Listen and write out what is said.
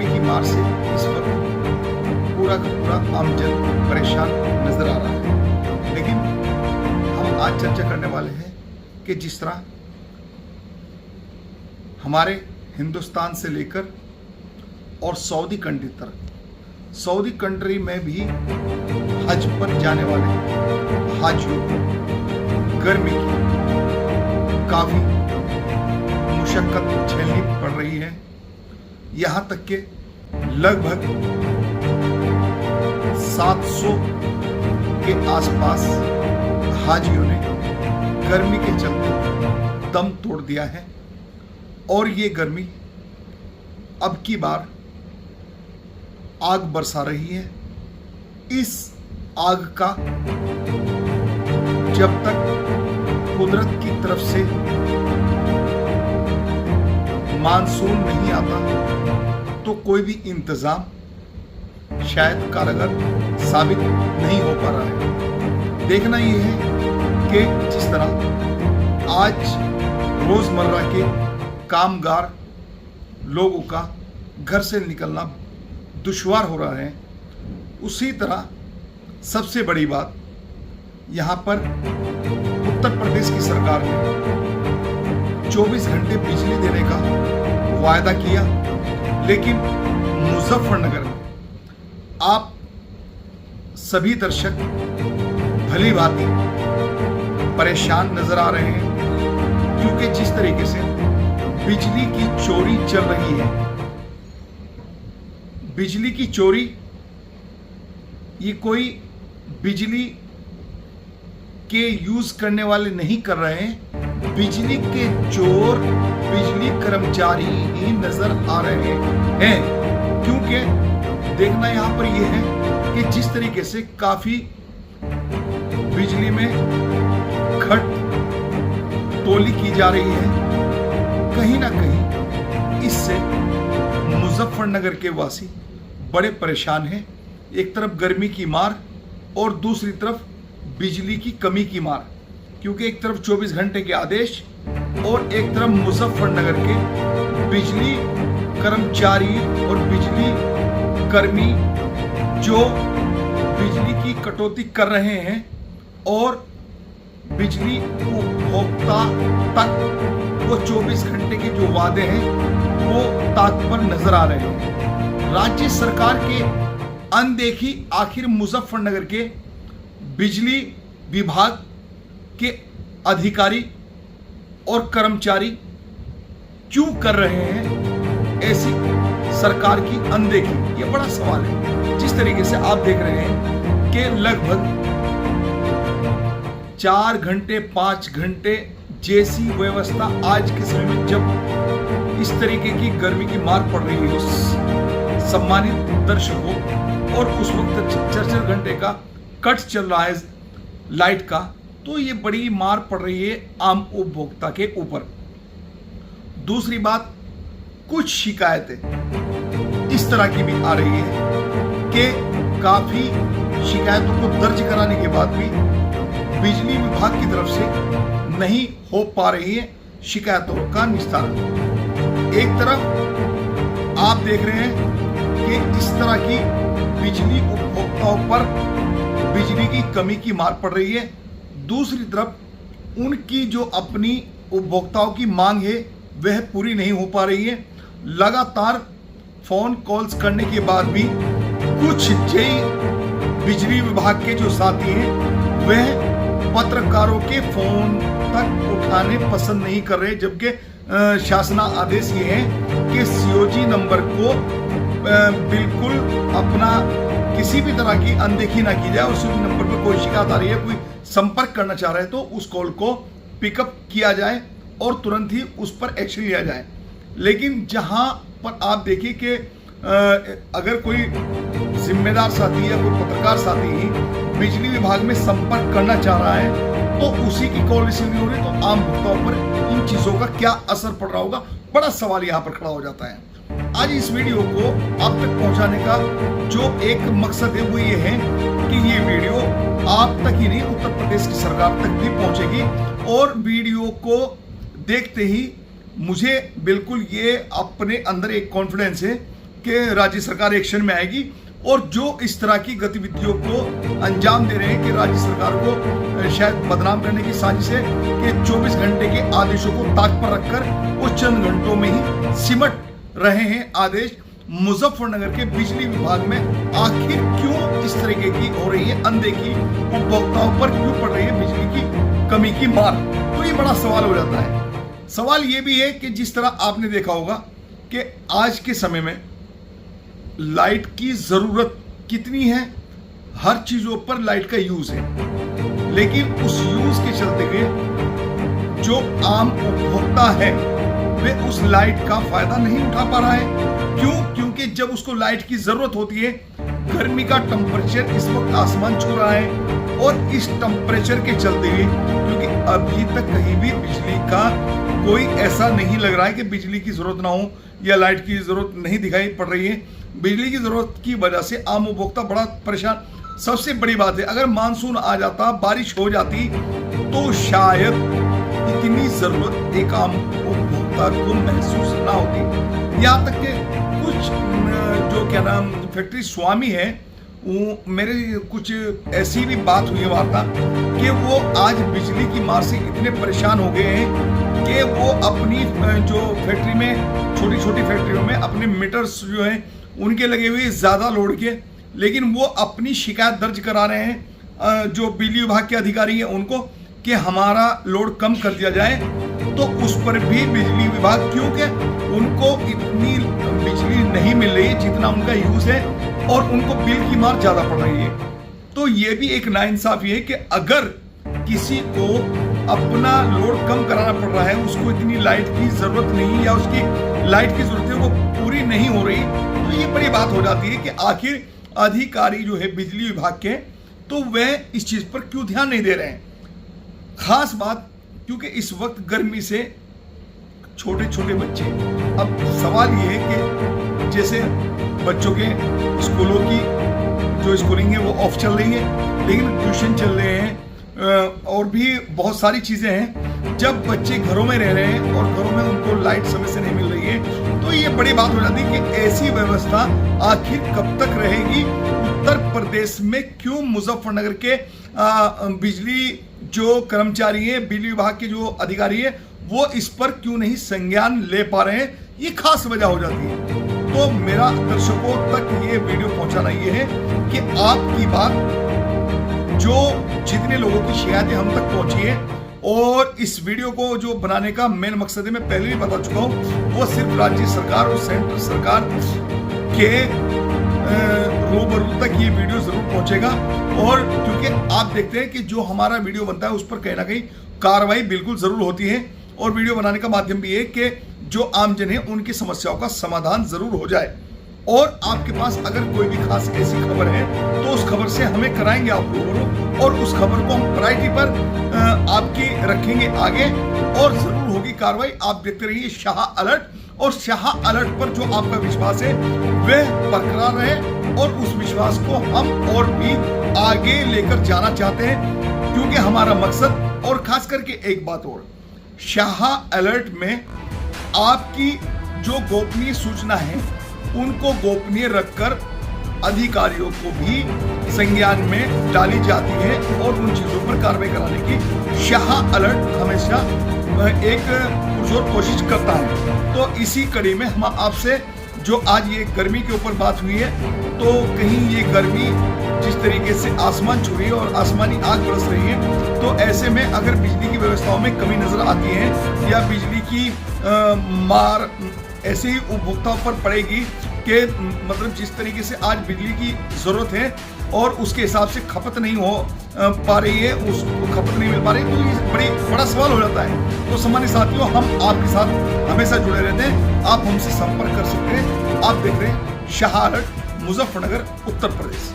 गर्मी की मार से इस वक्त पूरा का पूरा आमजन परेशान नजर आ रहा है। लेकिन हम आज चर्चा करने वाले हैं कि जिस तरह हमारे हिंदुस्तान से लेकर और सऊदी कंट्री तक, सऊदी कंट्री में भी हज पर जाने वाले हाजियों को गर्मी की काफ़ी मुशक्कत झेलनी पड़ रही है। यहाँ तक के लगभग 700 के आसपास हाजियों ने गर्मी के चलते दम तोड़ दिया है और ये गर्मी अब की बार आग बरसा रही है। इस आग का जब तक कुदरत की तरफ से मानसून नहीं आता तो कोई भी इंतजाम शायद कारगर साबित नहीं हो पा रहा है। देखना यह है कि जिस तरह आज रोजमर्रा के कामगार लोगों का घर से निकलना दुश्वार हो रहा है, उसी तरह सबसे बड़ी बात यहाँ पर उत्तर प्रदेश की सरकार ने 24 घंटे बिजली देने का वायदा किया, लेकिन मुजफ्फरनगर में आप सभी दर्शक भली भांति परेशान नजर आ रहे हैं, क्योंकि जिस तरीके से बिजली की चोरी चल रही है, बिजली की चोरी ये कोई बिजली के यूज करने वाले नहीं कर रहे हैं, बिजली के चोर बिजली कर्मचारी ही नजर आ रहे हैं। क्योंकि देखना यहां पर यह है कि जिस तरीके से काफी बिजली में घट तोली की जा रही है, कहीं ना कहीं इससे मुजफ्फरनगर के वासी बड़े परेशान हैं। एक तरफ गर्मी की मार और दूसरी तरफ बिजली की कमी की मार, क्योंकि एक तरफ 24 घंटे के आदेश और एक तरफ मुजफ्फरनगर के बिजली कर्मचारी और बिजली कर्मी जो बिजली की कटौती कर रहे हैं और बिजली उपभोक्ता तक वो 24 घंटे के जो वादे हैं वो ताक पर नजर आ रहे हैं। राज्य सरकार के अनदेखी आखिर मुजफ्फरनगर के बिजली विभाग के अधिकारी और कर्मचारी क्यों कर रहे हैं ऐसी सरकार की अनदेखी, ये बड़ा सवाल है। जिस तरीके से आप देख रहे हैं कि लगभग 4 घंटे 5 घंटे जैसी व्यवस्था आज के समय में जब इस तरीके की गर्मी की मार पड़ रही है सम्मानित दर्शकों, और उस वक्त 4 घंटे का कट चल रहा है लाइट का, तो ये बड़ी मार पड़ रही है आम उपभोक्ता के ऊपर। दूसरी बात, कुछ शिकायतें इस तरह की भी आ रही है कि काफी शिकायतों को दर्ज कराने के बाद भी बिजली विभाग की तरफ से नहीं हो पा रही है शिकायतों का निस्तारण। एक तरफ आप देख रहे हैं कि इस तरह की बिजली उपभोक्ताओं पर बिजली की कमी की मार पड़ रही है, दूसरी तरफ उनकी जो अपनी उपभोक्ताओं की मांग है वह पूरी नहीं हो पा रही है। लगातार फोन कॉल्स करने के बाद भी कुछ बिजली विभाग के जो साथी हैं वह पत्रकारों के फोन तक उठाने पसंद नहीं कर रहे, जबकि शासना आदेश ये है कि सीओजी नंबर को बिल्कुल अपना किसी भी तरह की अनदेखी ना की जाए। उस नंबर पर कोई शिकायत आ रही है, कोई संपर्क करना चाह रहे हैं तो उस कॉल को पिकअप किया जाए और तुरंत ही उस पर एक्शन लिया जाए। लेकिन जहां पर आप देखिए कि अगर कोई जिम्मेदार साथी या कोई पत्रकार साथी ही बिजली विभाग में संपर्क करना चाह रहा है तो उसी की कॉल रिसीव नहीं हो रही, तो आम भुगताओं पर इन चीजों का क्या असर पड़ रहा होगा, बड़ा सवाल यहाँ पर खड़ा हो जाता है। आज इस वीडियो को आप तक पहुंचाने का जो एक मकसद है वो ये है कि ये वीडियो आप तक ही नहीं उत्तर प्रदेश की सरकार तक भी पहुंचेगी, और वीडियो को देखते ही मुझे बिल्कुल ये अपने अंदर एक कॉन्फिडेंस है कि राज्य सरकार एक्शन में आएगी और जो इस तरह की गतिविधियों को अंजाम दे रहे हैं कि राज्य सरकार को शायद बदनाम करने की साजिश है कि 24 घंटे के आदेशों को ताक पर रखकर वो चंद घंटों में ही सिमट रहे हैं आदेश। मुजफ्फरनगर के बिजली विभाग में आखिर क्यों इस तरीके की हो रही है अनदेखी, उपभोक्ताओं पर क्यों पड़ रही है बिजली की कमी की मार? तो ये बड़ा सवाल हो जाता है। सवाल ये भी है कि जिस तरह आपने देखा होगा कि आज के समय में लाइट की जरूरत कितनी है, हर चीजों पर लाइट का यूज है, लेकिन उस यूज के चलते हुए जो आम उपभोक्ता है वे उस लाइट का फायदा नहीं उठा पा रहा है। क्यों? क्योंकि जब उसको लाइट की जरूरत होती है, गर्मी का टेम्परेचर इस वक्त आसमान छू रहा है और इस टेम्परेचर के चलते हुए, क्योंकि अभी तक कहीं भी बिजली का कोई ऐसा नहीं लग रहा है कि बिजली की जरूरत ना हो या लाइट की जरूरत नहीं दिखाई पड़ रही है। बिजली की जरूरत की वजह से आम उपभोक्ता बड़ा परेशान। सबसे बड़ी बात है, अगर मानसून आ जाता, बारिश हो जाती, तो शायद इतनी जरूरत एक आम उपभोक्ता को महसूस ना होती। यहाँ तक कि कुछ जो क्या नाम फैक्ट्री स्वामी है, वो मेरे कुछ ऐसी भी बात हुई है वार्ता कि वो आज बिजली की मार से इतने परेशान हो गए हैं कि वो अपनी जो फैक्ट्री में, छोटी छोटी फैक्ट्रियों में अपने मीटर्स जो हैं उनके लगे हुए ज़्यादा लोड के, लेकिन वो अपनी शिकायत दर्ज करा रहे हैं जो बिजली विभाग के अधिकारी हैं उनको कि हमारा लोड कम कर दिया जाए। तो उस पर भी बिजली विभाग, क्योंकि उनको इतनी बिजली नहीं मिल रही जितना उनका यूज है और उनको बिल की मार ज्यादा पड़ रही है। तो ये भी एक नाइंसाफी है कि अगर किसी को अपना लोड कम कराना पड़ रहा है, उसको इतनी लाइट की जरूरत नहीं या उसकी लाइट की जरूरत है वो पूरी नहीं हो रही, तो ये बड़ी बात हो जाती है कि आखिर अधिकारी जो है बिजली विभाग के, तो वह इस चीज पर क्यों ध्यान नहीं दे रहे हैं। खास बात, क्योंकि इस वक्त गर्मी से छोटे छोटे बच्चे, अब सवाल ये है कि जैसे बच्चों के स्कूलों की जो स्कूलिंग है वो ऑफ चल रही है, लेकिन ट्यूशन चल रहे हैं और भी बहुत सारी चीजें हैं। जब बच्चे घरों में रह रहे हैं और घरों में उनको लाइट समय से नहीं मिल रही है, तो ये बड़ी बात हो जाती है कि ऐसी व्यवस्था आखिर कब तक रहेगी। उत्तर प्रदेश में क्यों मुजफ्फरनगर के बिजली जो कर्मचारी है, बिजली विभाग के जो अधिकारी है, वो इस पर क्यों नहीं संज्ञान ले पा रहे हैं, ये खास वजह हो जाती है। तो मेरा दर्शकों तक ये वीडियो पहुंचाना ये है कि आपकी बात, जो जितने लोगों की शिकायतें हम तक पहुंची है, और इस वीडियो को जो बनाने का मेन मकसद है, मैं पहले भी बता चुका हूं, वो सिर्फ राज्य सरकार और सेंट्रल सरकार के रूबरू तक ये वीडियो जरूर पहुंचेगा। और क्योंकि आप देखते हैं कि जो हमारा वीडियो बनता है उस पर कहीं ना कहीं कार्रवाई बिल्कुल जरूर होती है, और वीडियो बनाने का माध्यम भी है कि जो आमजन है उनकी समस्याओं का समाधान जरूर हो जाए। और आपके पास अगर कोई भी खास ऐसी खबर है तो उस खबर से हमें कराएंगे आप रूबरू, और उस खबर को हम प्रायोरिटी पर आपकी रखेंगे आगे, और जरूर होगी कार्रवाई। आप देखते रहिए शाह अलर्ट, और शाह अलर्ट पर जो आपका विश्वास है वह बरकरार रहे, और उस विश्वास को हम और भी आगे लेकर जाना चाहते हैं, क्योंकि हमारा मकसद, और खास करके एक बात और, शाह अलर्ट में आपकी जो गोपनीय सूचना है उनको गोपनीय रखकर अधिकारियों को भी संज्ञान में डाली जाती है, और उन चीजों पर कार्रवाई कराने की शाह अलर्ट हमेशा एक पुरजोर कोशिश करता है। तो इसी कड़ी में हम आपसे, जो आज ये गर्मी के ऊपर बात हुई है, तो कहीं ये गर्मी जिस तरीके से आसमान छू रही है और आसमानी आग बरस रही है, तो ऐसे में अगर बिजली की व्यवस्थाओं में कमी नजर आती है या बिजली की मार ऐसे ही उपभोक्ताओं पर पड़ेगी कि मतलब जिस तरीके से आज बिजली की जरूरत है और उसके हिसाब से खपत नहीं हो पा रही है, उसको खपत नहीं मिल पा रही, तो ये बड़ा सवाल हो जाता है। तो सम्मानित साथियों, हम आपके साथ हमेशा जुड़े रहते हैं, आप हमसे संपर्क कर सकते हैं। आप देख रहे हैं शाह अलर्ट, मुजफ्फरनगर, उत्तर प्रदेश।